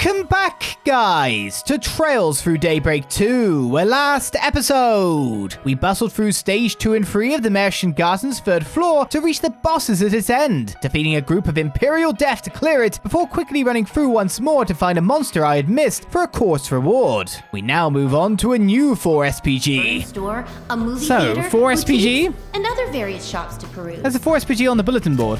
Welcome back, guys, to Trails Through Daybreak 2, where last episode, we bustled through stage 2 and 3 of the Merchant Garden's 3rd floor to reach the bosses at its end, defeating a group of Imperial Death to clear it, before quickly running through once more to find a monster I had missed for a course reward. We now move on to a new 4 SPG. Store, a movie So, theater, 4 SPG? boutiques, and other various shops to peruse. There's a 4 SPG on the bulletin board.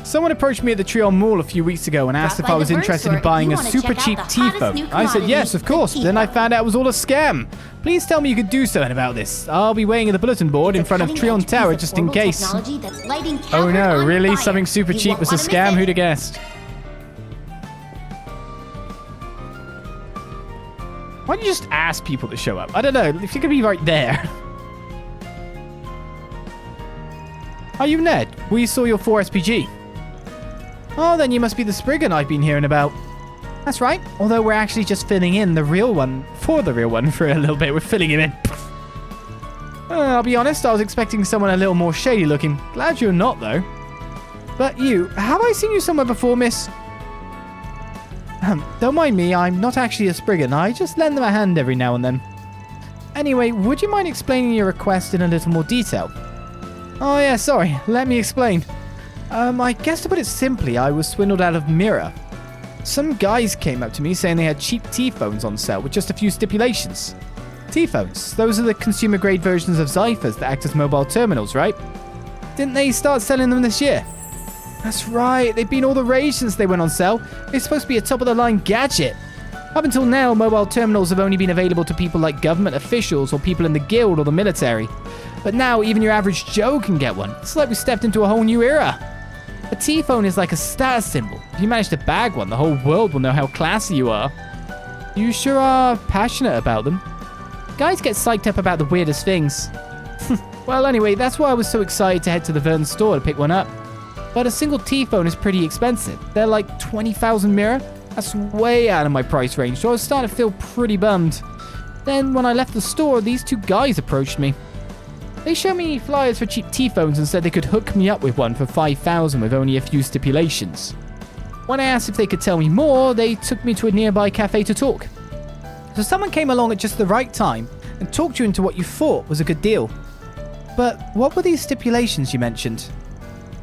Someone approached me at the Trion Mall a few weeks ago and asked if I was interested in buying a super cheap tPhone. I said yes, of course. Then I found out it was all a scam. Please tell me you could do something about this. I'll be waiting at the bulletin board in front of Trion Tower just in case. Oh no, really? Something super cheap was a scam? Who'd have guessed? Why don't you just ask people to show up? I don't know, if you could be right there. Are you Ned? We saw your 4 SPG. Oh, then you must be the Spriggan I've been hearing about. That's right, although we're actually just filling in the real one for a little bit. We're filling him in. I'll be honest, I was expecting someone a little more shady looking. Glad you're not, though. But you, have I seen you somewhere before, miss? Don't mind me, I'm not actually a Spriggan. I just lend them a hand every now and then. Anyway, would you mind explaining your request in a little more detail? Oh yeah, sorry, let me explain. I guess to put it simply, I was swindled out of Mira. Some guys came up to me saying they had cheap tPhones on sale with just a few stipulations. tPhones, those are the consumer-grade versions of Zyphers that act as mobile terminals, right? Didn't they start selling them this year? That's right, they've been all the rage since they went on sale. They're supposed to be a top-of-the-line gadget. Up until now, mobile terminals have only been available to people like government officials or people in the guild or the military. But now, even your average Joe can get one. It's like we stepped into a whole new era. A tPhone is like a status symbol. If you manage to bag one, the whole world will know how classy you are. You sure are passionate about them. Guys get psyched up about the weirdest things. Well, anyway, that's why I was so excited to head to the Vern store to pick one up. But a single tPhone is pretty expensive. They're like 20,000 Mira. That's way out of my price range, so I was starting to feel pretty bummed. Then, when I left the store, these 2 guys approached me. They showed me flyers for cheap tPhones and said they could hook me up with one for 5,000 with only a few stipulations. When I asked if they could tell me more, they took me to a nearby cafe to talk. So someone came along at just the right time and talked you into what you thought was a good deal. But what were these stipulations you mentioned?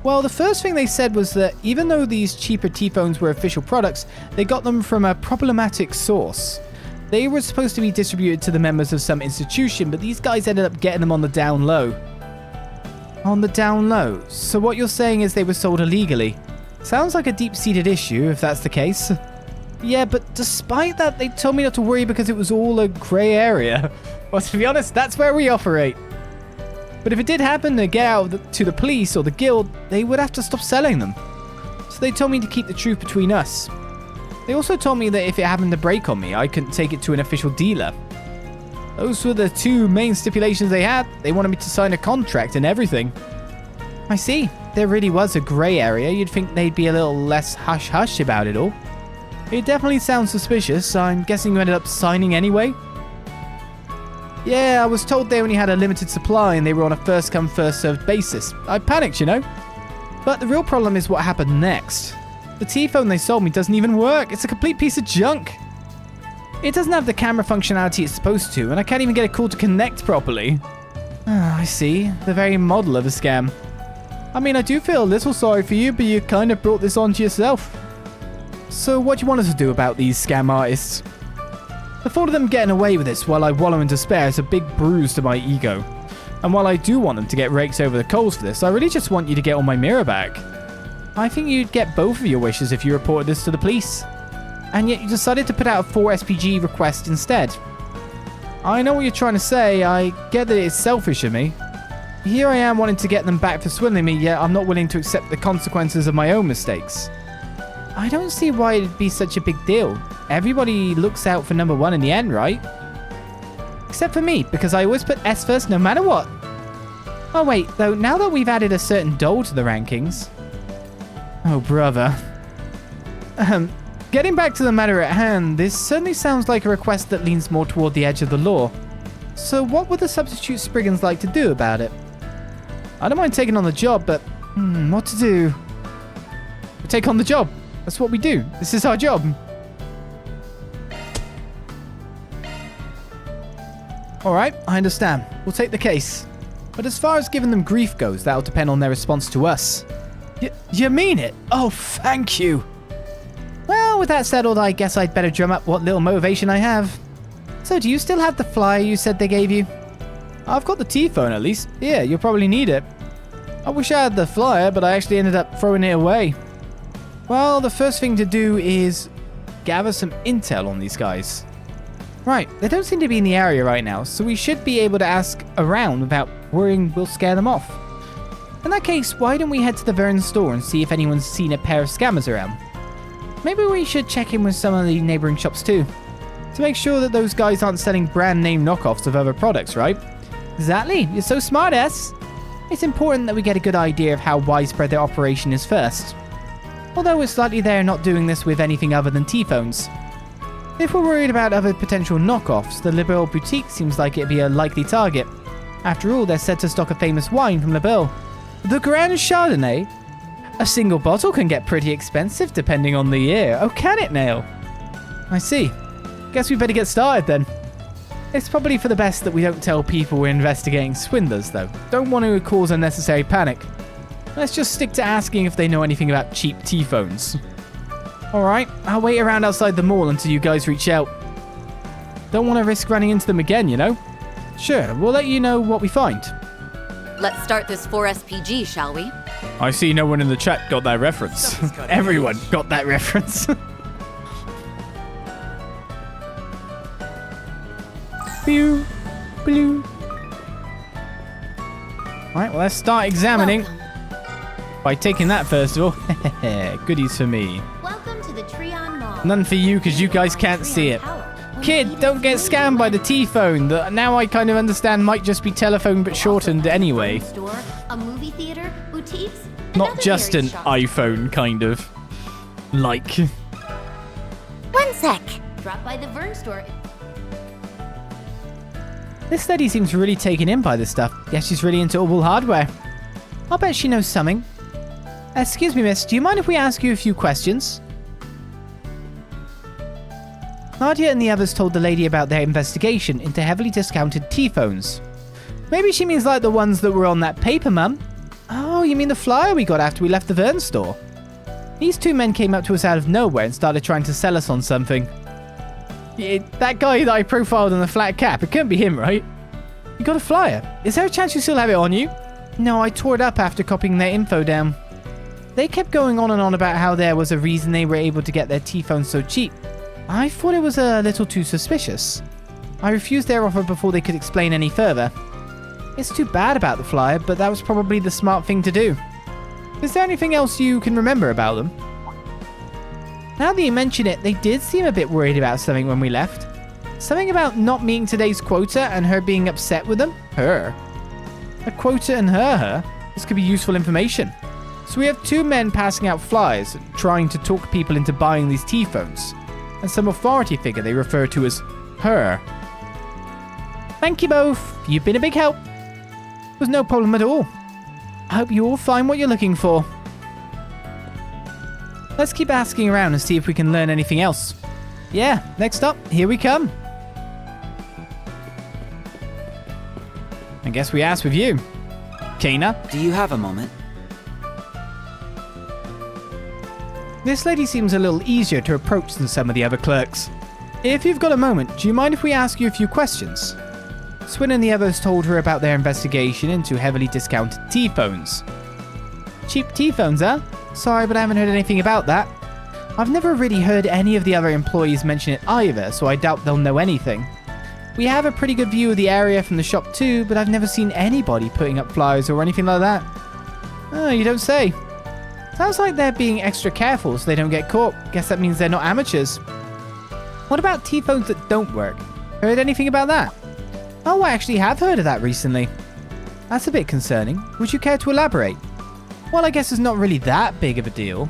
Well, the first thing they said was that even though these cheaper tPhones were official products, they got them from a problematic source. They were supposed to be distributed to the members of some institution, but these guys ended up getting them on the down low. On the down low? So what you're saying is they were sold illegally? Sounds like a deep-seated issue, if that's the case. Yeah, but despite that, they told me not to worry because it was all a grey area. Well, to be honest, that's where we operate. But if it did happen to get out to the police or the guild, they would have to stop selling them. So they told me to keep the truth between us. They also told me that if it happened to break on me, I couldn't take it to an official dealer. Those were the 2 main stipulations they had. They wanted me to sign a contract and everything. I see. There really was a grey area. You'd think they'd be a little less hush-hush about it all. It definitely sounds suspicious. I'm guessing you ended up signing anyway? Yeah, I was told they only had a limited supply and they were on a first-come, first-served basis. I panicked, you know? But the real problem is what happened next. The tPhone they sold me doesn't even work. It's a complete piece of junk. It doesn't have the camera functionality it's supposed to, and I can't even get a call to connect properly. I see. The very model of a scam. I mean, I do feel a little sorry for you, but you kind of brought this onto yourself. So what do you want us to do about these scam artists? The thought of them getting away with this while I wallow in despair is a big bruise to my ego. And while I do want them to get raked over the coals for this, I really just want you to get all my mirror back. I think you'd get both of your wishes if you reported this to the police. And yet you decided to put out a 4 SPG request instead. I know what you're trying to say. I get that it's selfish of me. Here I am wanting to get them back for swindling me, yet I'm not willing to accept the consequences of my own mistakes. I don't see why it'd be such a big deal. Everybody looks out for number 1 in the end, right? Except for me, because I always put S first no matter what. Oh wait, though, now that we've added a certain doll to the rankings... Oh, brother. Getting back to the matter at hand, this certainly sounds like a request that leans more toward the edge of the law. So what would the substitute Spriggans like to do about it? I don't mind taking on the job, but what to do? We take on the job. That's what we do. This is our job. Alright, I understand. We'll take the case. But as far as giving them grief goes, that'll depend on their response to us. You mean it? Oh, thank you. Well, with that settled, I guess I'd better drum up what little motivation I have. So, do you still have the flyer you said they gave you? I've got the tPhone at least. Yeah, you'll probably need it. I wish I had the flyer, but I actually ended up throwing it away. Well, the first thing to do is gather some intel on these guys. Right, they don't seem to be in the area right now, so we should be able to ask around without worrying we'll scare them off. In that case, why don't we head to the Vern store and see if anyone's seen a pair of scammers around? Maybe we should check in with some of the neighboring shops too, to make sure that those guys aren't selling brand name knockoffs of other products, right? Exactly, you're so smart, S. It's important that we get a good idea of how widespread their operation is first. Although it's likely they're not doing this with anything other than tPhones. If we're worried about other potential knockoffs, the Liberal boutique seems like it'd be a likely target. After all, they're said to stock a famous wine from Liberal, the Grand Chardonnay. A single bottle can get pretty expensive depending on the year. Oh, can it, Nail? I see. Guess we better get started then. It's probably for the best that we don't tell people we're investigating swindlers, though. Don't want to cause unnecessary panic. Let's just stick to asking if they know anything about cheap tPhones. Alright, I'll wait around outside the mall until you guys reach out. Don't want to risk running into them again, you know? Sure, we'll let you know what we find. Let's start this 4SPG, shall we? I see no one in the chat got that reference. Everyone got that reference. Pew, blue. Alright, well, let's start examining. Welcome. By taking that first of all. Goodies for me. Welcome to the Trion Mall. None for you because you guys can't see it. Kid, don't get scammed by the tPhone. That now I kind of understand might just be telephone but shortened anyway. Store, a movie theater, boutiques, and Not other just an various shops. iPhone, kind of. Like. One sec. Drop by the Vern store. This lady seems really taken in by this stuff. Guess she's really into all hardware. I'll bet she knows something. Excuse me, miss. Do you mind if we ask you a few questions? Nadia and the others told the lady about their investigation into heavily discounted tPhones. Maybe she means like the ones that were on that paper, Mum. Oh, you mean the flyer we got after we left the Vern store? These two men came up to us out of nowhere and started trying to sell us on something. Yeah, that guy that I profiled in the flat cap, it couldn't be him, right? You got a flyer. Is there a chance you still have it on you? No, I tore it up after copying their info down. They kept going on and on about how there was a reason they were able to get their tPhones so cheap. I thought it was a little too suspicious. I refused their offer before they could explain any further. It's too bad about the flyer, but that was probably the smart thing to do. Is there anything else you can remember about them? Now that you mention it, they did seem a bit worried about something when we left. Something about not meeting today's quota and her being upset with them? Her? A quota and her? This could be useful information. So we have two men passing out flyers, trying to talk people into buying these tPhones. And some authority figure they refer to as her. Thank you both. You've been a big help. It was no problem at all. I hope you all find what you're looking for. Let's keep asking around and see if we can learn anything else. Yeah, next up, here we come. I guess we asked with you. Kana? Do you have a moment? This lady seems a little easier to approach than some of the other clerks. If you've got a moment, do you mind if we ask you a few questions? Swin and the others told her about their investigation into heavily discounted tPhones. Cheap tPhones, huh? Sorry, but I haven't heard anything about that. I've never really heard any of the other employees mention it either, so I doubt they'll know anything. We have a pretty good view of the area from the shop too, but I've never seen anybody putting up flyers or anything like that. Oh, you don't say. Sounds like they're being extra careful so they don't get caught. Guess that means they're not amateurs. What about tPhones that don't work? Heard anything about that? Oh, I actually have heard of that recently. That's a bit concerning. Would you care to elaborate? Well, I guess it's not really that big of a deal.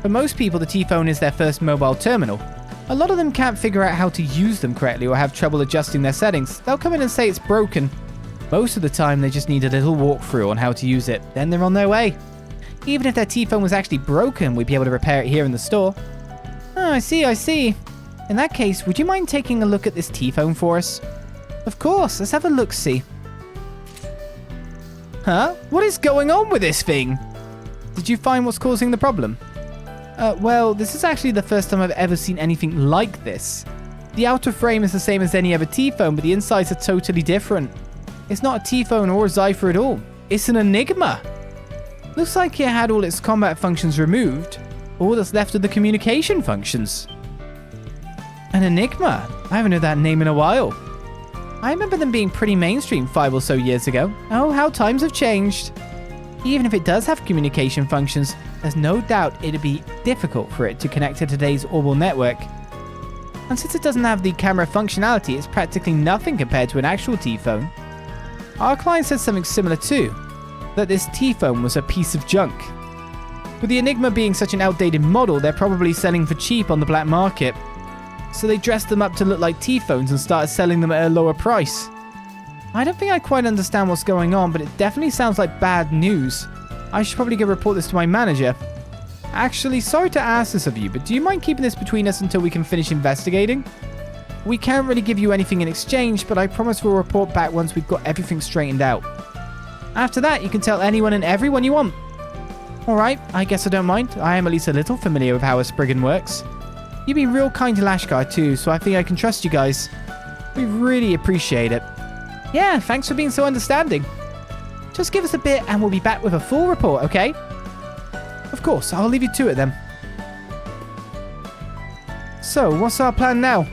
For most people, the tPhone is their first mobile terminal. A lot of them can't figure out how to use them correctly or have trouble adjusting their settings. They'll come in and say it's broken. Most of the time, they just need a little walkthrough on how to use it. Then they're on their way. Even if their tPhone was actually broken, we'd be able to repair it here in the store. Oh, I see. In that case, would you mind taking a look at this tPhone for us? Of course, let's have a look-see. Huh? What is going on with this thing? Did you find what's causing the problem? Well, this is actually the first time I've ever seen anything like this. The outer frame is the same as any other tPhone, but the insides are totally different. It's not a tPhone or a Zypher at all. It's an Enigma. Looks like it had all its combat functions removed. All that's left are the communication functions. An Enigma? I haven't heard that name in a while. I remember them being pretty mainstream 5 or so years ago. Oh, how times have changed. Even if it does have communication functions, there's no doubt it'd be difficult for it to connect to today's Orbital network. And since it doesn't have the camera functionality, it's practically nothing compared to an actual tPhone. Our client said something similar too, that this tPhone was a piece of junk. With the Enigma being such an outdated model, they're probably selling for cheap on the black market. So they dressed them up to look like tPhones and started selling them at a lower price. I don't think I quite understand what's going on, but it definitely sounds like bad news. I should probably go report this to my manager. Actually, sorry to ask this of you, but do you mind keeping this between us until we can finish investigating? We can't really give you anything in exchange, but I promise we'll report back once we've got everything straightened out. After that, you can tell anyone and everyone you want. Alright, I guess I don't mind. I am at least a little familiar with how a Spriggan works. You've been real kind to Lashkar too, so I think I can trust you guys. We really appreciate it. Yeah, thanks for being so understanding. Just give us a bit and we'll be back with a full report, okay? Of course, I'll leave you to it then. So, what's our plan now?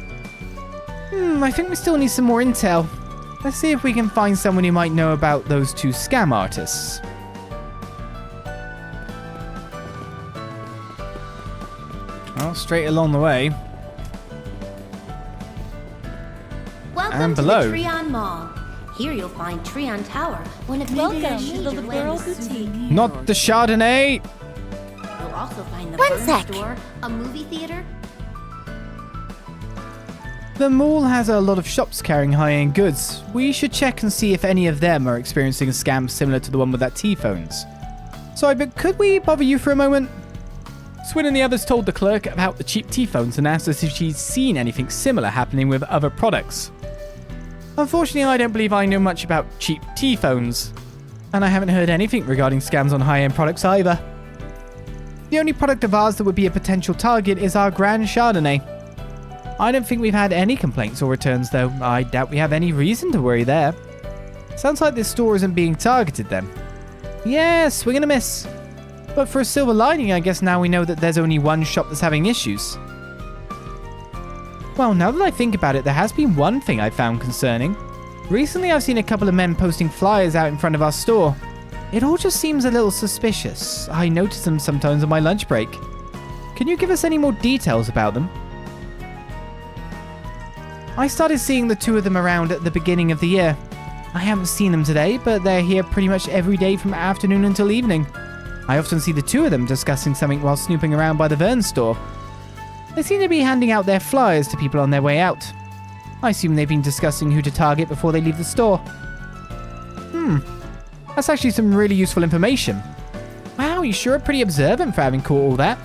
I think we still need some more intel. Let's see if we can find someone who might know about those 2 scam artists. Well, straight along the way. Welcome And to below. the Trion Mall. Here you'll find Trion Tower, one of Welcome India's to the major Liberal landmarks. Boutique. Not the Chardonnay! You'll also find the One Burn sec. Store, a movie theater. The mall has a lot of shops carrying high-end goods. We should check and see if any of them are experiencing a scam similar to the one with that tPhones. Sorry, but could we bother you for a moment? Swin and the others told the clerk about the cheap tPhones and asked us if she's seen anything similar happening with other products. Unfortunately, I don't believe I know much about cheap tPhones, and I haven't heard anything regarding scams on high-end products either. The only product of ours that would be a potential target is our Grand Chardonnay. I don't think we've had any complaints or returns though. I doubt we have any reason to worry there. Sounds like this store isn't being targeted then. Yeah, swing and a miss. But for a silver lining, I guess now we know that there's only one shop that's having issues. Well, now that I think about it, there has been one thing I found concerning. Recently, I've seen a couple of men posting flyers out in front of our store. It all just seems a little suspicious. I notice them sometimes on my lunch break. Can you give us any more details about them? I started seeing the 2 of them around at the beginning of the year. I haven't seen them today, but they're here pretty much every day from afternoon until evening. I often see the 2 of them discussing something while snooping around by the Vern store. They seem to be handing out their flyers to people on their way out. I assume they've been discussing who to target before they leave the store. That's actually some really useful information. Wow, you sure are pretty observant for having caught all that.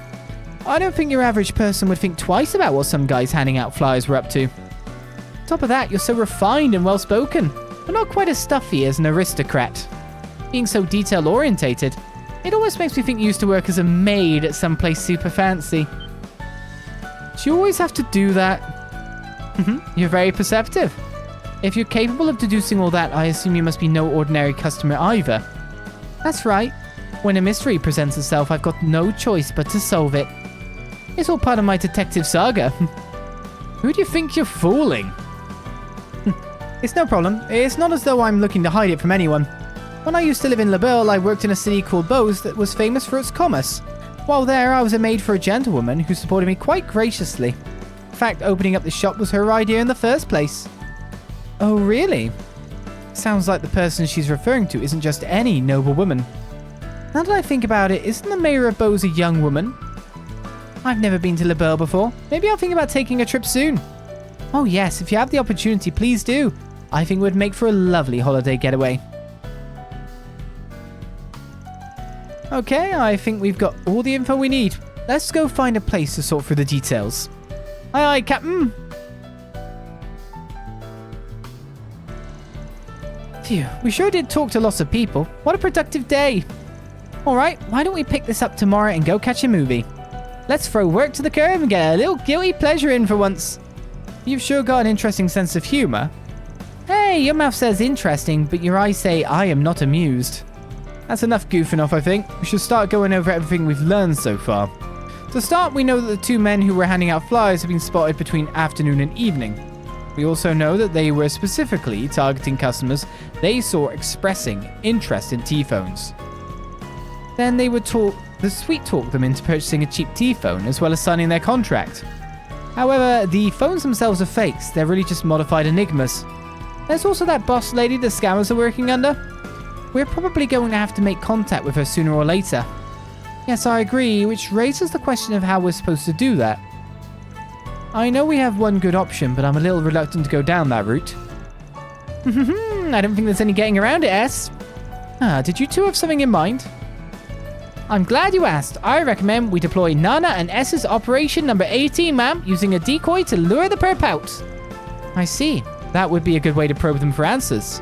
I don't think your average person would think twice about what some guys handing out flyers were up to. Top of that, you're so refined and well-spoken, but not quite as stuffy as an aristocrat. Being so detail-orientated, it almost makes me think you used to work as a maid at some place super fancy. Do you always have to do that? You're very perceptive. If you're capable of deducing all that, I assume you must be no ordinary customer either. That's right. When a mystery presents itself, I've got no choice but to solve it. It's all part of my detective saga. Who do you think you're fooling? It's no problem. It's not as though I'm looking to hide it from anyone. When I used to live in La Belle, I worked in a city called Beauce that was famous for its commerce. While there, I was a maid for a gentlewoman who supported me quite graciously. In fact, opening up the shop was her idea in the first place. Oh, really? Sounds like the person she's referring to isn't just any noble woman. Now that I think about it, isn't the mayor of Beauce a young woman? I've never been to La Belle before. Maybe I'll think about taking a trip soon. Oh yes, if you have the opportunity, please do. I think it would make for a lovely holiday getaway. Okay, I think we've got all the info we need. Let's go find a place to sort through the details. Aye, aye, Captain. Phew, we sure did talk to lots of people. What a productive day. Alright, why don't we pick this up tomorrow and go catch a movie? Let's throw work to the curb and get a little guilty pleasure in for once. You've sure got an interesting sense of humor. Hey, your mouth says interesting, but your eyes say I am not amused. That's enough goofing off, I think. We should start going over everything we've learned so far. To start, we know that the two men who were handing out flyers have been spotted between afternoon and evening. We also know that they were specifically targeting customers they saw expressing interest in tPhones. Then they would sweet talk them into purchasing a cheap tPhone as well as signing their contract. However, the phones themselves are fakes. They're really just modified enigmas. There's also that boss lady the scammers are working under. We're probably going to have to make contact with her sooner or later. Yes, I agree, which raises the question of how we're supposed to do that. I know we have one good option, but I'm a little reluctant to go down that route. I don't think there's any getting around it, S. Did you two have something in mind? I'm glad you asked. I recommend we deploy Nana and S's Operation Number 18, ma'am, using a decoy to lure the perp out. I see. That would be a good way to probe them for answers.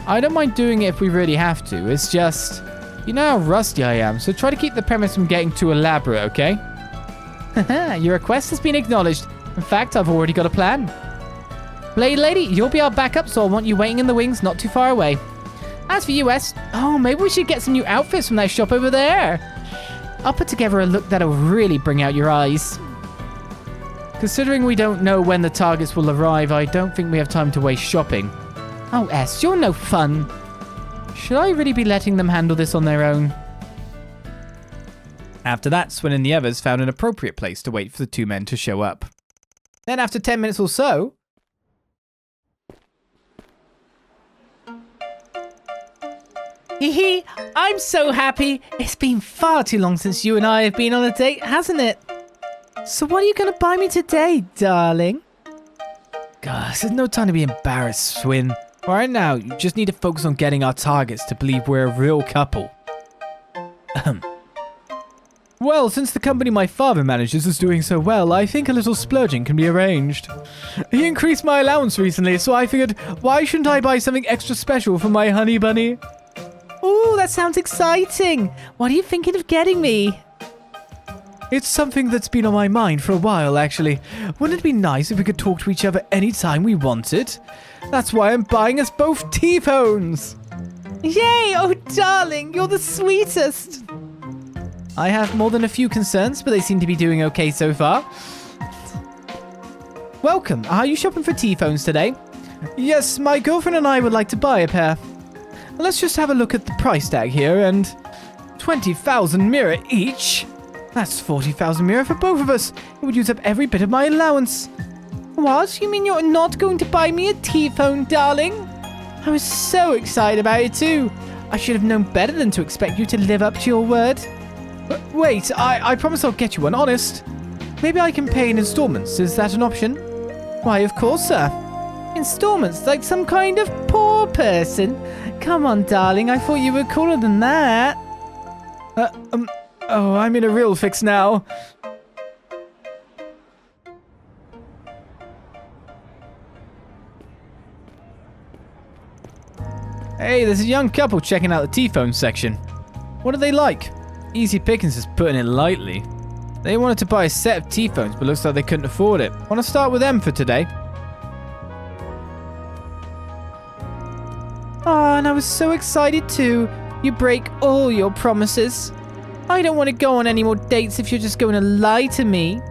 I don't mind doing it if we really have to. It's just, you know how rusty I am, so try to keep the premise from getting too elaborate, okay? Your request has been acknowledged. In fact, I've already got a plan. Blade Lady, you'll be our backup, so I want you waiting in the wings not too far away. As for you, S, maybe we should get some new outfits from that shop over there. I'll put together a look that'll really bring out your eyes. Considering we don't know when the targets will arrive, I don't think we have time to waste shopping. Oh, S, you're no fun. Should I really be letting them handle this on their own? After that, Swin and the others found an appropriate place to wait for the two men to show up. Then after 10 minutes or so... Hee, I'm so happy. It's been far too long since you and I have been on a date, hasn't it? So what are you going to buy me today, darling? Gosh, there's no time to be embarrassed, Swin. Right now, you just need to focus on getting our targets to believe we're a real couple. Well, since the company my father manages is doing so well, I think a little splurging can be arranged. He increased my allowance recently, so I figured, why shouldn't I buy something extra special for my honey bunny? Ooh, that sounds exciting. What are you thinking of getting me? It's something that's been on my mind for a while, actually. Wouldn't it be nice if we could talk to each other anytime we wanted? That's why I'm buying us both tPhones. Yay! Oh, darling, you're the sweetest. I have more than a few concerns, but they seem to be doing okay so far. Welcome. Are you shopping for tPhones today? Yes, my girlfriend and I would like to buy a pair. Let's just have a look at the price tag here, and 20,000 mira each. That's 40,000 mira for both of us. It would use up every bit of my allowance. What? You mean you're not going to buy me a tPhone, darling? I was so excited about it too. I should have known better than to expect you to live up to your word. Wait, I promise I'll get you one, honest. Maybe I can pay in installments. Is that an option? Why, of course, sir. Installments, like some kind of poor person? Come on, darling, I thought you were cooler than that. Oh, I'm in a real fix now. Hey, there's a young couple checking out the tPhone section. What are they like? Easy pickings is putting it lightly. They wanted to buy a set of tPhones, but looks like they couldn't afford it. Want to start with them for today? Oh, and I was so excited too. You break all your promises. I don't want to go on any more dates if you're just going to lie to me.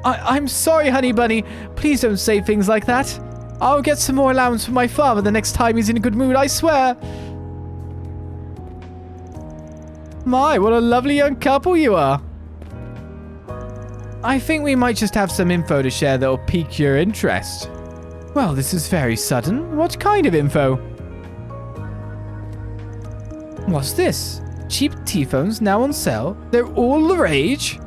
I'm sorry, honey bunny. Please don't say things like that. I'll get some more allowance for my father the next time he's in a good mood, I swear. My, what a lovely young couple you are. I think we might just have some info to share that'll pique your interest. Well, this is very sudden. What kind of info? What's this? Cheap tPhones now on sale? They're all the rage?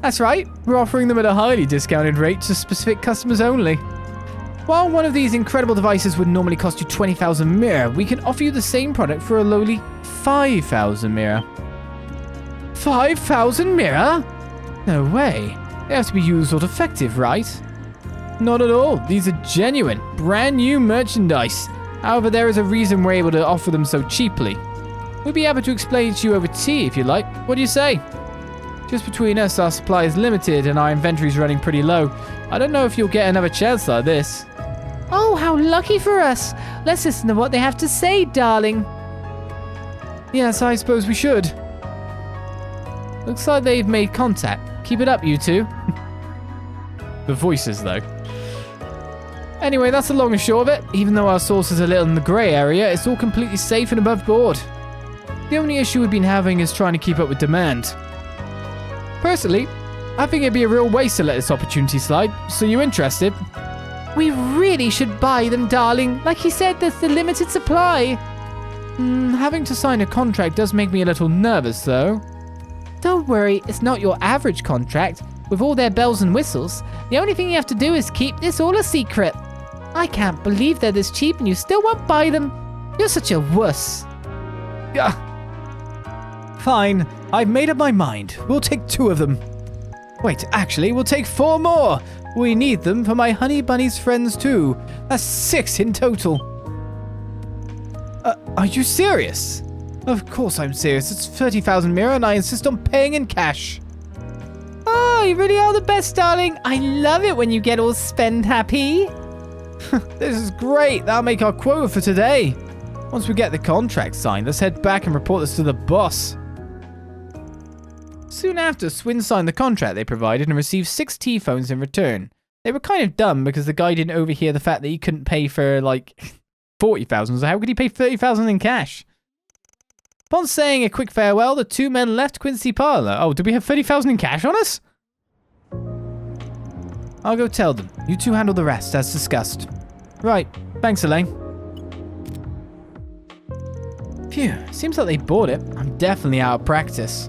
That's right. We're offering them at a highly discounted rate to specific customers only. While one of these incredible devices would normally cost you 20,000 mira, we can offer you the same product for a lowly 5,000 mira. 5,000 mira? No way. They have to be used or defective, right? Not at all. These are genuine, brand new merchandise. However, there is a reason we're able to offer them so cheaply. We'll be able to explain to you over tea if you like. What do you say? Just between us, our supply is limited and our inventory's running pretty low. I don't know if you'll get another chance like this. Oh, how lucky for us. Let's listen to what they have to say, darling. Yes, I suppose we should. Looks like they've made contact. Keep it up, you two. The voices, though. Anyway, that's the long and short of it. Even though our source is a little in the grey area, it's all completely safe and above board. The only issue we've been having is trying to keep up with demand. Personally, I think it'd be a real waste to let this opportunity slide. So you interested? We really should buy them, darling. Like he said, there's the limited supply. Having to sign a contract does make me a little nervous, though. Don't worry, it's not your average contract. With all their bells and whistles, the only thing you have to do is keep this all a secret. I can't believe they're this cheap and you still won't buy them. You're such a wuss. Fine, I've made up my mind. We'll take 2 of them. Wait, actually, we'll take 4 more. We need them for my honey bunny's friends too. That's 6 in total. Are you serious? Of course I'm serious. It's 30,000 Mira and I insist on paying in cash. Oh, you really are the best, darling. I love it when you get all spend happy. This is great. That'll make our quota for today. Once we get the contract signed, let's head back and report this to the boss. Soon after, Swin signed the contract they provided and received 6 tPhones in return. They were kind of dumb because the guy didn't overhear the fact that he couldn't pay for, like, 40,000. So how could he pay 30,000 in cash? Upon saying a quick farewell, the 2 men left Quincy Parlor. Oh, do we have 30,000 in cash on us? I'll go tell them. You 2 handle the rest, as discussed. Right. Thanks, Elaine. Phew. Seems like they bought it. I'm definitely out of practice.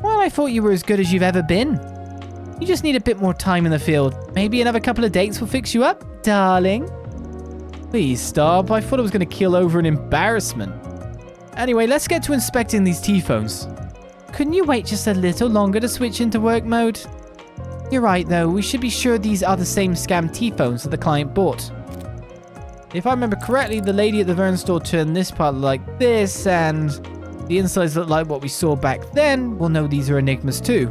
Well, I thought you were as good as you've ever been. You just need a bit more time in the field. Maybe another couple of dates will fix you up, darling. Please stop. I thought I was going to keel over in embarrassment. Anyway, let's get to inspecting these tPhones. Couldn't you wait just a little longer to switch into work mode? You're right, though. We should be sure these are the same scam tPhones that the client bought. If I remember correctly, the lady at the Vern store turned this part like this, and the insides look like what we saw back then. We'll know these are Enigmas too.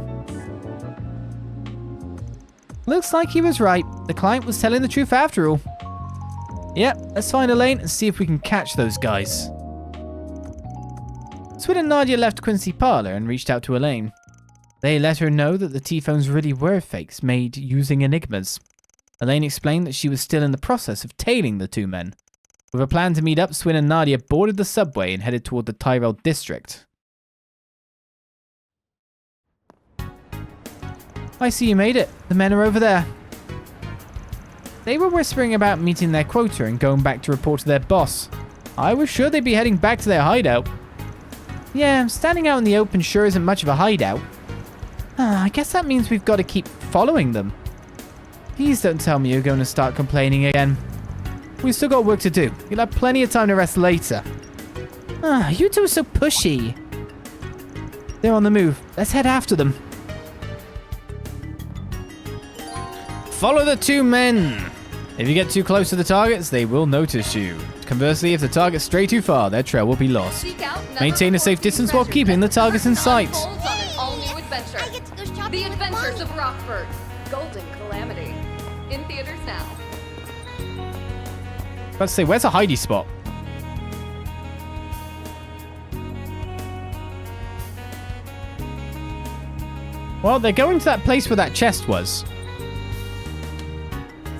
Looks like he was right. The client was telling the truth after all. Yep, let's find Elaine and see if we can catch those guys. Swin and Nadia left Quincy Parlor and reached out to Elaine. They let her know that the tPhones really were fakes made using Enigmas. Elaine explained that she was still in the process of tailing the 2 men. With a plan to meet up, Swin and Nadia boarded the subway and headed toward the Tyrell district. I see you made it. The men are over there. They were whispering about meeting their quota and going back to report to their boss. I was sure they'd be heading back to their hideout. Yeah, standing out in the open sure isn't much of a hideout. I guess that means we've got to keep following them. Please don't tell me you're going to start complaining again. We've still got work to do. You'll have plenty of time to rest later. You two are so pushy. They're on the move. Let's head after them. Follow the 2 men. If you get too close to the targets, they will notice you. Conversely, if the targets stray too far, their trail will be lost. Maintain a safe distance while keeping the targets in sight. The Adventures of Rockford. Golden Calamity. In theaters now. Let's say, where's a hidey spot? Well, they're going to that place where that chest was.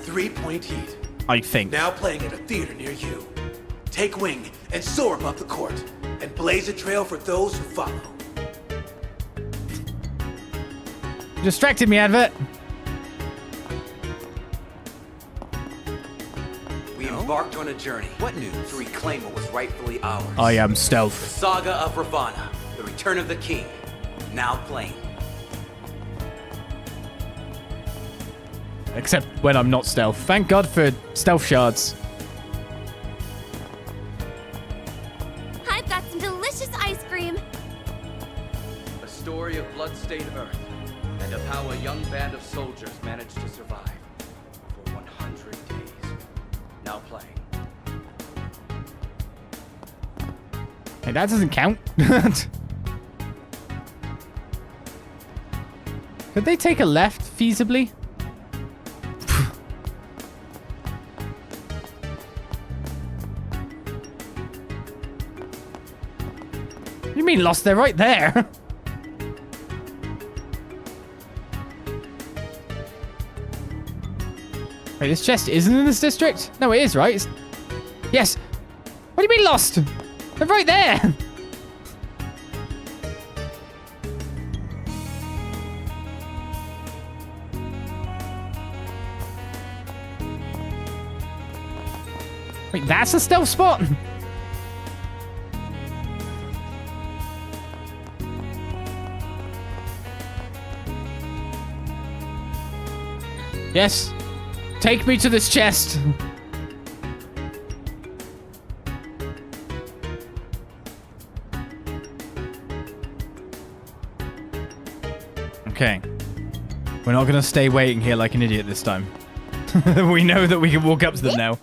3-point heat. I think. Now playing at a theater near you. Take wing and soar above the court, and blaze a trail for those who follow. Distracted me, advert. We embarked on a journey. What news? To reclaim what was rightfully ours. I am The stealth. saga of Ravana, the return of the king. Now playing. Except when I'm not stealth. Thank God for stealth shards. I've got some delicious ice cream. A story of blood-stained earth and of how a young band of soldiers managed to survive for 100 days. Now playing. Hey, that doesn't count. Could they take a left feasibly? You mean lost? They're right there. Wait, this chest isn't in this district? No, it is, right? Yes. What do you mean lost? They're right there. Wait, that's a stealth spot? Yes. Take me to this chest. Okay. We're not going to stay waiting here like an idiot this time. We know that we can walk up to them now.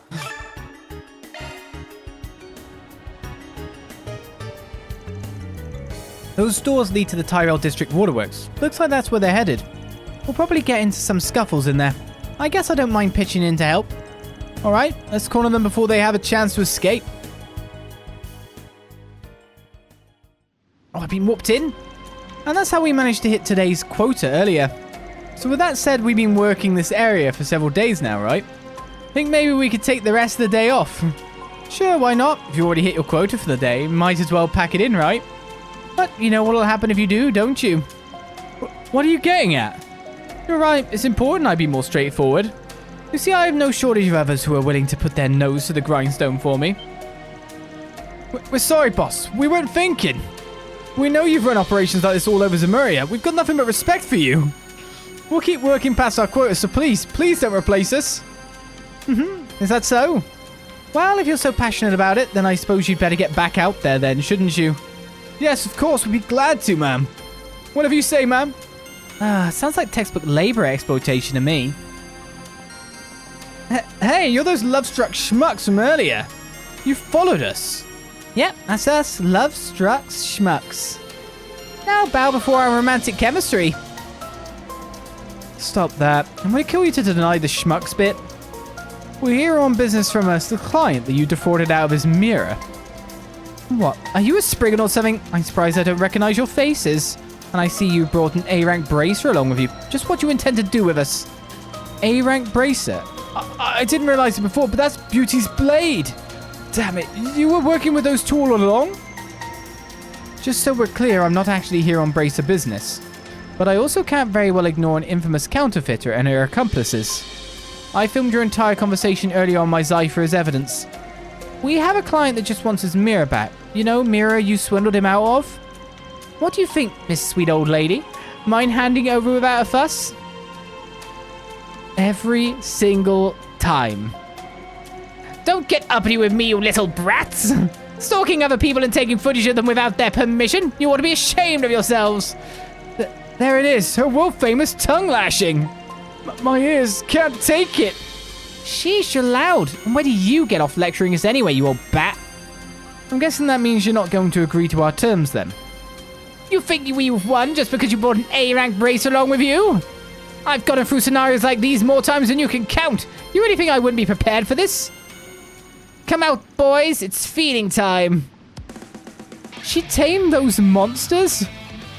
Those doors lead to the Tyrell District Waterworks. Looks like that's where they're headed. We'll probably get into some scuffles in there. I guess I don't mind pitching in to help. Alright, let's corner them before they have a chance to escape. Oh, I've been whooped in. And that's how we managed to hit today's quota earlier. So with that said, we've been working this area for several days now, right? Think maybe we could take the rest of the day off. Sure, why not? If you already hit your quota for the day, might as well pack it in, right? But you know what'll happen if you do, don't you? What are you getting at? You're right, it's important I be more straightforward. You see, I have no shortage of others who are willing to put their nose to the grindstone for me. We're sorry, boss. We weren't thinking. We know you've run operations like this all over Zemuria. We've got nothing but respect for you. We'll keep working past our quota, so please don't replace us. Is that so? Well, if you're so passionate about it, then I suppose you'd better get back out there then, shouldn't you? Yes, of course, we'd be glad to, ma'am. Whatever you say, ma'am. Sounds like textbook labor exploitation to me. Hey, you're those love-struck schmucks from earlier. You followed us. Yep, that's us, love-struck schmucks. Now bow before our romantic chemistry. Stop that. I'm going to kill you to deny the schmucks bit. We're here on business from us, the client that you defrauded out of his mirror. What? Are you a Spriggan or something? I'm surprised I don't recognize your faces. And I see you brought an A-rank bracer along with you. Just what you intend to do with us. A-rank bracer? I didn't realize it before, but that's Beauty's blade. Damn it, you were working with those two all along? Just so we're clear, I'm not actually here on bracer business. But I also can't very well ignore an infamous counterfeiter and her accomplices. I filmed your entire conversation earlier on my Zypher as evidence. We have a client that just wants his mirror back. You know, mirror you swindled him out of? What do you think, Miss Sweet Old Lady? Mind handing it over without a fuss? Every single time. Don't get uppity with me, you little brats! Stalking other people and taking footage of them without their permission? You ought to be ashamed of yourselves! There it is, her world-famous tongue lashing! My ears can't take it! Sheesh, you're loud. And where do you get off lecturing us anyway, you old bat? I'm guessing that means you're not going to agree to our terms then. You think you've won just because you brought an A-rank brace along with you? I've gotten through scenarios like these more times than you can count. You really think I wouldn't be prepared for this? Come out, boys. It's feeding time. She tamed those monsters?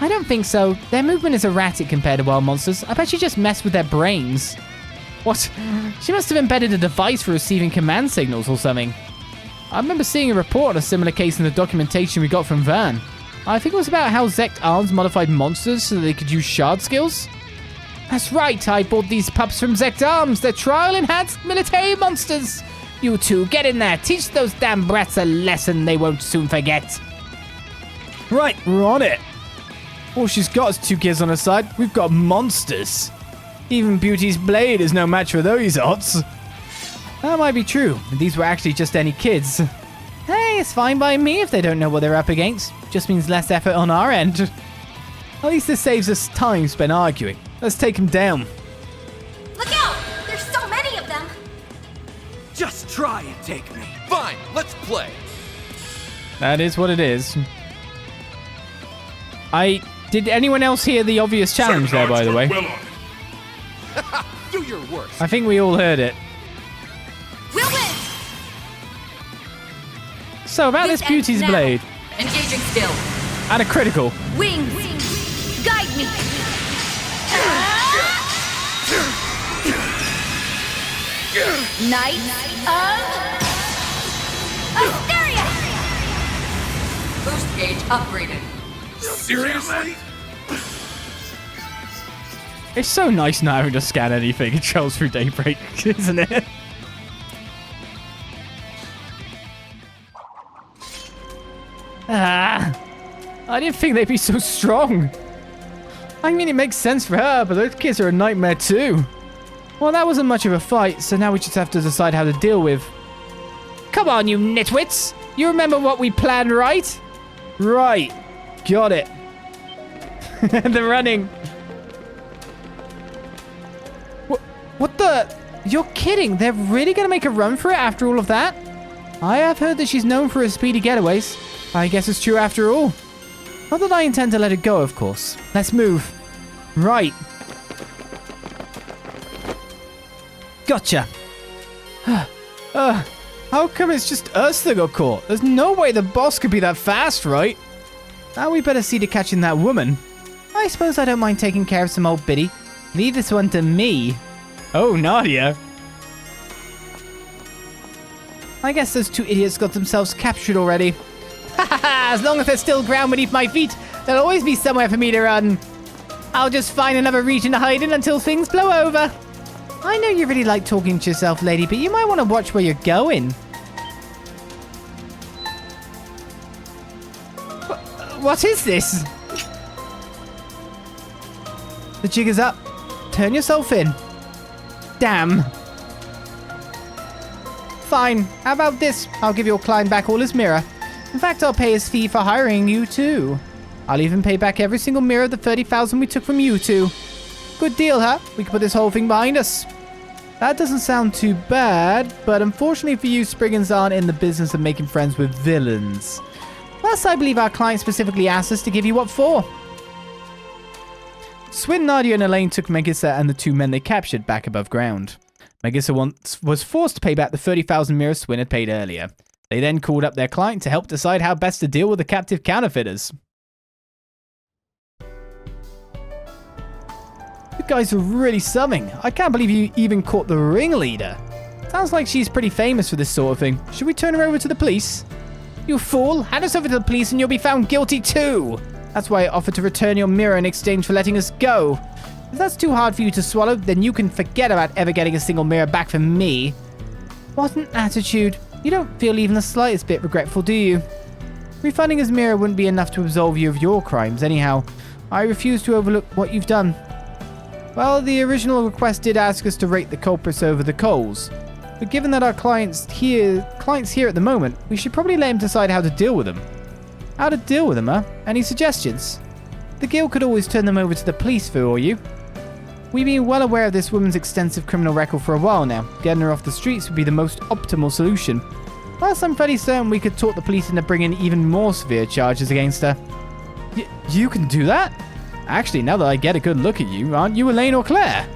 I don't think so. Their movement is erratic compared to wild monsters. I bet she just messed with their brains. What? She must have embedded a device for receiving command signals or something. I remember seeing a report on a similar case in the documentation we got from Van. I think it was about how Zect Arms modified monsters so that they could use shard skills. That's right, I bought these pups from Zect Arms. They're trial-enhanced military monsters. You two, get in there. Teach those damn brats a lesson they won't soon forget. Right, we're on it. All she's got is 2 kids on her side. We've got monsters. Even Beauty's blade is no match for those odds. That might be true. These were actually just any kids. Hey, it's fine by me if they don't know what they're up against. Just means less effort on our end. At least this saves us time spent arguing. Let's take them down. Look out! There's so many of them! Just try and take me. Fine, let's play. That is what it is. Did anyone else hear the obvious challenge there, by the way? Well on it. Do your worst. I think we all heard it. We'll win! So, about this beauty's now. blade. Engaging skill. At a critical. Wings. Guide me. Knight of Asteria. Boost gauge upgraded. Seriously? It's so nice not having to scan anything. It travels through Daybreak, isn't it? I didn't think they'd be so strong. I mean, it makes sense for her, but those kids are a nightmare too. Well, that wasn't much of a fight, so now we just have to decide how to deal with. Come on, you nitwits! You remember what we planned, right? Right. Got it. They're running. What the? You're kidding. They're really going to make a run for it after all of that? I have heard that she's known for her speedy getaways. I guess it's true after all. Not that I intend to let it go, of course. Let's move. Right. Gotcha. How come it's just us that got caught? There's no way the boss could be that fast, right? Now we better see to catching that woman. I suppose I don't mind taking care of some old biddy. Leave this one to me. Oh, Nadia. I guess those two idiots got themselves captured already. As long as there's still ground beneath my feet, there'll always be somewhere for me to run. I'll just find another region to hide in until things blow over. I know you really like talking to yourself, lady, but you might want to watch where you're going. What is this? The jig is up. Turn yourself in. Damn. Fine. How about this? I'll give your client back all his mirror. In fact, I'll pay his fee for hiring you too. I'll even pay back every single mirror of the 30,000 we took from you two. Good deal, huh? We can put this whole thing behind us. That doesn't sound too bad, but unfortunately for you, Spriggans aren't in the business of making friends with villains. Plus, I believe our client specifically asked us to give you what for. Swin, Nadia, and Elaine took Megissa and the two men they captured back above ground. Megissa once was forced to pay back the 30,000 mirrors Swin had paid earlier. They then called up their client to help decide how best to deal with the captive counterfeiters. You guys are really summing. I can't believe you even caught the ringleader. Sounds like she's pretty famous for this sort of thing. Should we turn her over to the police? You fool! Hand us over to the police and you'll be found guilty too! That's why I offered to return your mirror in exchange for letting us go. If that's too hard for you to swallow, then you can forget about ever getting a single mirror back from me. What an attitude. You don't feel even the slightest bit regretful, do you? Refunding his mirror wouldn't be enough to absolve you of your crimes anyhow. I refuse to overlook what you've done. Well, the original request did ask us to rate the culprits over the coals. But given that our client's here at the moment, we should probably let him decide how to deal with them. How to deal with them, huh? Any suggestions? The guild could always turn them over to the police for all you. We've been well aware of this woman's extensive criminal record for a while now. Getting her off the streets would be the most optimal solution. Plus, I'm fairly certain we could talk the police into bringing even more severe charges against her. You can do that? Actually, now that I get a good look at you, aren't you Elaine or Claire?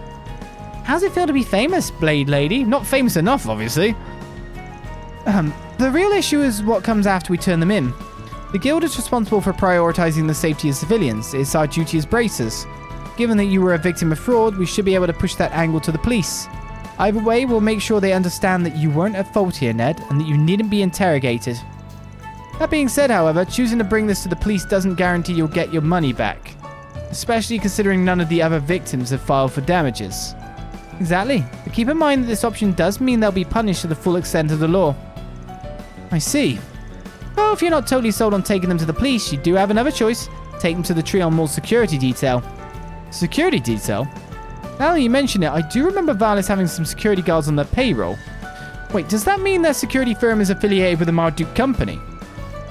How's it feel to be famous, Blade Lady? Not famous enough, obviously. The real issue is what comes after we turn them in. The guild is responsible for prioritizing the safety of civilians. It's our duty as bracers. Given that you were a victim of fraud, we should be able to push that angle to the police. Either way, we'll make sure they understand that you weren't at fault here, Ned, and that you needn't be interrogated. That being said, however, choosing to bring this to the police doesn't guarantee you'll get your money back. Especially considering none of the other victims have filed for damages. Exactly. But keep in mind that this option does mean they'll be punished to the full extent of the law. I see. Well, if you're not totally sold on taking them to the police, you do have another choice. Take them to the Trion Mall security detail. Security detail? Now that you mention it, I do remember Valis having some security guards on their payroll. Wait, does that mean their security firm is affiliated with the Marduk company?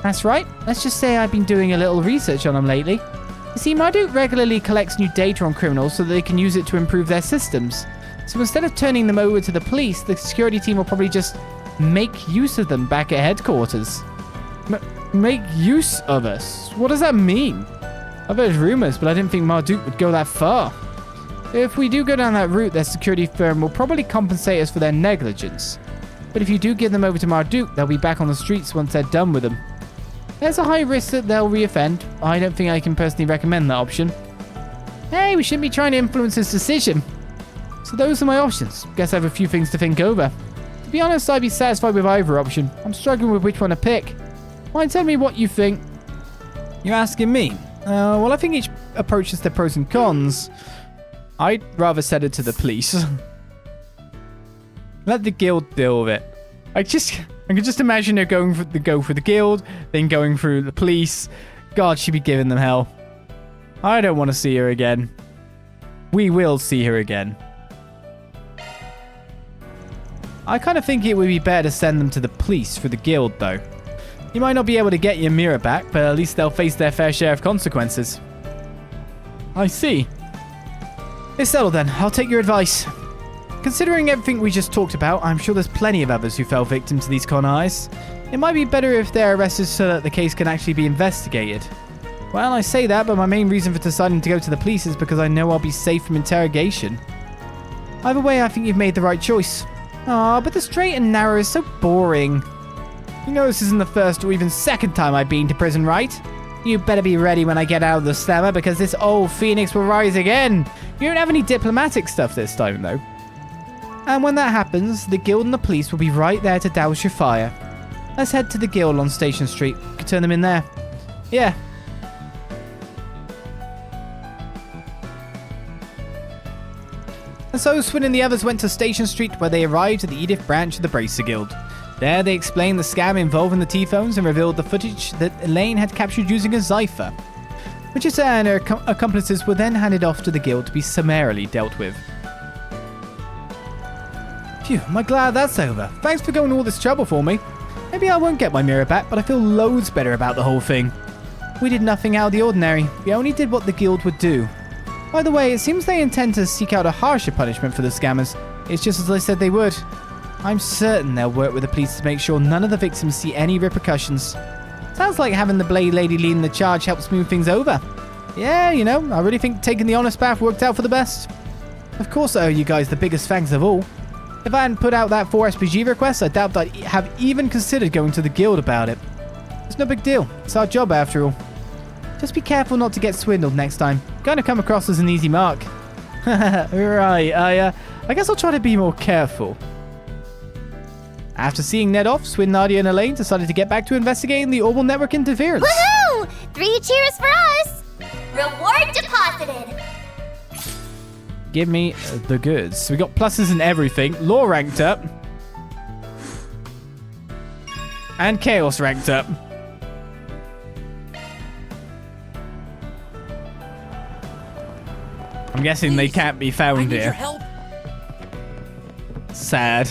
That's right. Let's just say I've been doing a little research on them lately. You see, Marduk regularly collects new data on criminals so that they can use it to improve their systems. So instead of turning them over to the police, the security team will probably just make use of them back at headquarters. make use of us. What does that mean? I've heard rumors, but I didn't think Marduk would go that far. If we do go down that route, their security firm will probably compensate us for their negligence. But if you do give them over to Marduk, they'll be back on the streets once they're done with them. There's a high risk that they'll reoffend. I don't think I can personally recommend that option. Hey, we shouldn't be trying to influence his decision. So those are my options. Guess I have a few things to think over. To be honest, I'd be satisfied with either option. I'm struggling with which one to pick. Mind telling me what you think? You're asking me? Well, I think each approach has their pros and cons. I'd rather send it to the police. Let the guild deal with it. I can just imagine her going for the guild, then going through the police. God, she'd be giving them hell. I don't want to see her again. We will see her again. I kind of think it would be better to send them to the police for the guild, though. You might not be able to get your mirror back, but at least they'll face their fair share of consequences. I see. It's settled then. I'll take your advice. Considering everything we just talked about, I'm sure there's plenty of others who fell victim to these con eyes. It might be better if they're arrested so that the case can actually be investigated. Well, I say that, but my main reason for deciding to go to the police is because I know I'll be safe from interrogation. Either way, I think you've made the right choice. Aw, but the straight and narrow is so boring. You know this isn't the first or even second time I've been to prison, right? You better be ready when I get out of the slammer, because this old phoenix will rise again. You don't have any diplomatic stuff this time, though. And when that happens, the guild and the police will be right there to douse your fire. Let's head to the guild on Station Street. We could turn them in there. Yeah. And so Swin and the others went to Station Street, where they arrived at the Edith branch of the Bracer Guild. There they explained the scam involving the tPhones and revealed the footage that Elaine had captured using a Zypher. Regissa and her accomplices were then handed off to the guild to be summarily dealt with. Phew, am I glad that's over. Thanks for going to all this trouble for me. Maybe I won't get my mirror back, but I feel loads better about the whole thing. We did nothing out of the ordinary. We only did what the guild would do. By the way, it seems they intend to seek out a harsher punishment for the scammers. It's just as they said they would. I'm certain they'll work with the police to make sure none of the victims see any repercussions. Sounds like having the Blade Lady leading the charge helps smooth things over. Yeah, you know, I really think taking the honest path worked out for the best. Of course I owe you guys the biggest thanks of all. If I hadn't put out that 4 SPG request, I doubt I'd have even considered going to the guild about it. It's no big deal. It's our job after all. Just be careful not to get swindled next time. Going to come across as an easy mark. Right, I guess I'll try to be more careful. After seeing Ned off, Swin, Nadia, and Elaine decided to get back to investigating the Orbital Network interference. Woohoo! 3 cheers for us! Reward deposited! Give me the goods. We got pluses and everything. Law ranked up. And Chaos ranked up. I'm guessing they can't be found here. Sad.